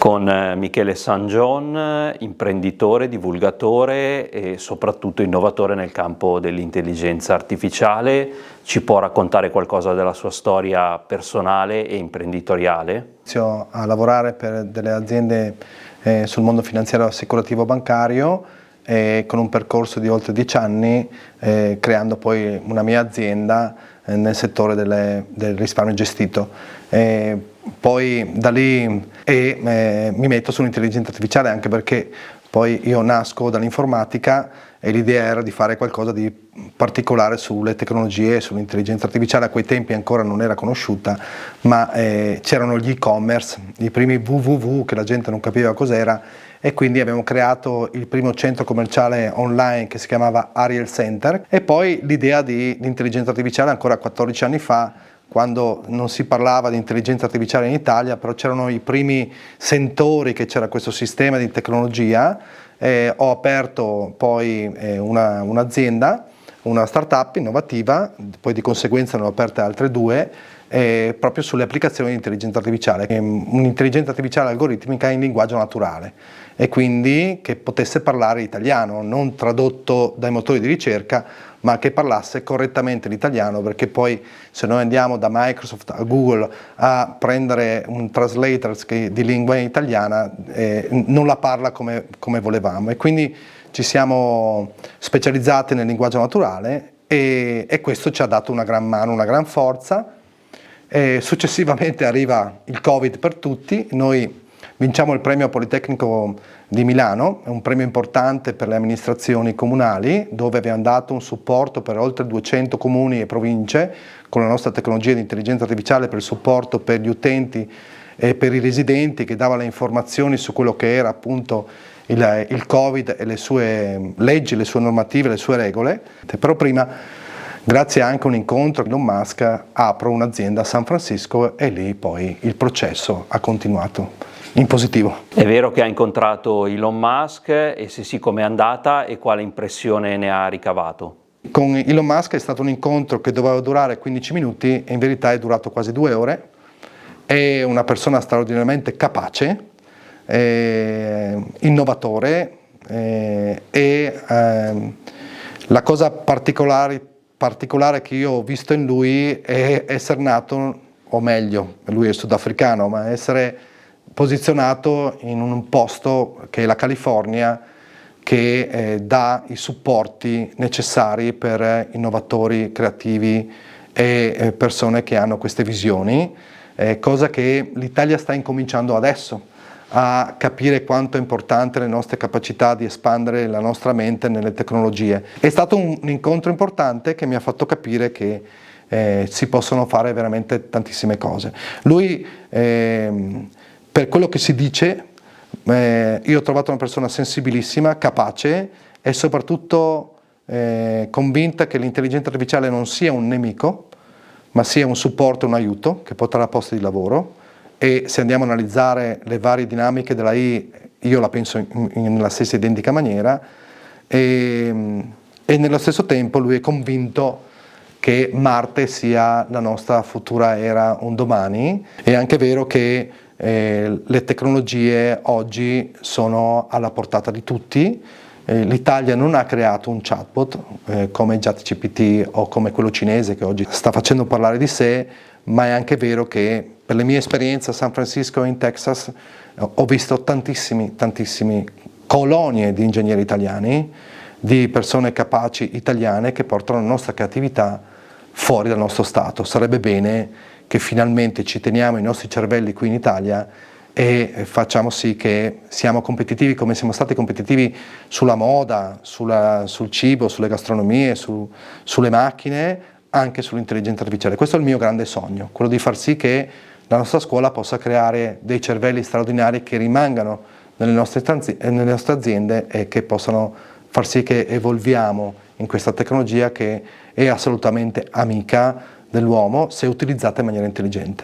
Con Michele Sangion, imprenditore, divulgatore e soprattutto innovatore nel campo dell'intelligenza artificiale. Ci può raccontare qualcosa della sua storia personale e imprenditoriale? Inizio a lavorare per delle aziende sul mondo finanziario assicurativo bancario con un percorso di oltre 10 anni, creando poi una mia azienda nel settore del risparmio gestito. Poi da lì mi metto sull'intelligenza artificiale, anche perché poi io nasco dall'informatica e l'idea era di fare qualcosa di particolare sulle tecnologie e sull'intelligenza artificiale. A quei tempi ancora non era conosciuta, ma c'erano gli e-commerce, i primi www che la gente non capiva cos'era, e quindi abbiamo creato il primo centro commerciale online che si chiamava Ariel Center. E poi l'idea di intelligenza artificiale ancora 14 anni fa, quando non si parlava di intelligenza artificiale in Italia, però c'erano i primi sentori che c'era questo sistema di tecnologia. Ho aperto poi un'azienda, una startup innovativa, poi di conseguenza ne ho aperte altre due, proprio sulle applicazioni di intelligenza artificiale, un'intelligenza artificiale algoritmica in linguaggio naturale, e quindi che potesse parlare italiano, non tradotto dai motori di ricerca, ma che parlasse correttamente l'italiano, perché poi se noi andiamo da Microsoft a Google a prendere un translator di lingua italiana, non la parla come volevamo, e quindi ci siamo specializzati nel linguaggio naturale e questo ci ha dato una gran mano, una gran forza. Successivamente arriva il Covid per tutti, noi vinciamo il premio Politecnico di Milano, è un premio importante per le amministrazioni comunali, dove abbiamo dato un supporto per oltre 200 comuni e province con la nostra tecnologia di intelligenza artificiale per il supporto per gli utenti e per i residenti, che dava le informazioni su quello che era appunto il Covid e le sue leggi, le sue normative, le sue regole. Però prima, grazie anche a un incontro con Elon Musk, apro un'azienda a San Francisco e lì poi il processo ha continuato in positivo. È vero che ha incontrato Elon Musk, e se sì, com'è andata e quale impressione ne ha ricavato? Con Elon Musk è stato un incontro che doveva durare 15 minuti e in verità è durato quasi 2 ore. È una persona straordinariamente capace, innovatore, la cosa particolare che io ho visto in lui è essere nato, o meglio, lui è sudafricano, ma essere posizionato in un posto che è la California, che dà i supporti necessari per innovatori, creativi e persone che hanno queste visioni, cosa che l'Italia sta incominciando adesso a capire quanto è importante le nostre capacità di espandere la nostra mente nelle tecnologie. È stato un incontro importante che mi ha fatto capire che si possono fare veramente tantissime cose. Lui, per quello che si dice, io ho trovato una persona sensibilissima, capace e soprattutto convinta che l'intelligenza artificiale non sia un nemico, ma sia un supporto, un aiuto che porterà a posti di lavoro. E se andiamo a analizzare le varie dinamiche della AI, io la penso nella stessa identica maniera, e nello stesso tempo lui è convinto che Marte sia la nostra futura era un domani. È anche vero che le tecnologie oggi sono alla portata di tutti. L'Italia non ha creato un chatbot come ChatGPT o come quello cinese che oggi sta facendo parlare di sé, ma è anche vero che per le mie esperienze a San Francisco e in Texas ho visto tantissime colonie di ingegneri italiani, di persone capaci italiane che portano la nostra creatività fuori dal nostro Stato. Sarebbe bene che finalmente ci teniamo i nostri cervelli qui in Italia e facciamo sì che siamo competitivi come siamo stati competitivi sulla moda, sul cibo, sulle gastronomie, sulle macchine, anche sull'intelligenza artificiale. Questo è il mio grande sogno, quello di far sì che la nostra scuola possa creare dei cervelli straordinari che rimangano nelle nostre aziende e che possano far sì che evolviamo in questa tecnologia che è assolutamente amica dell'uomo se utilizzata in maniera intelligente.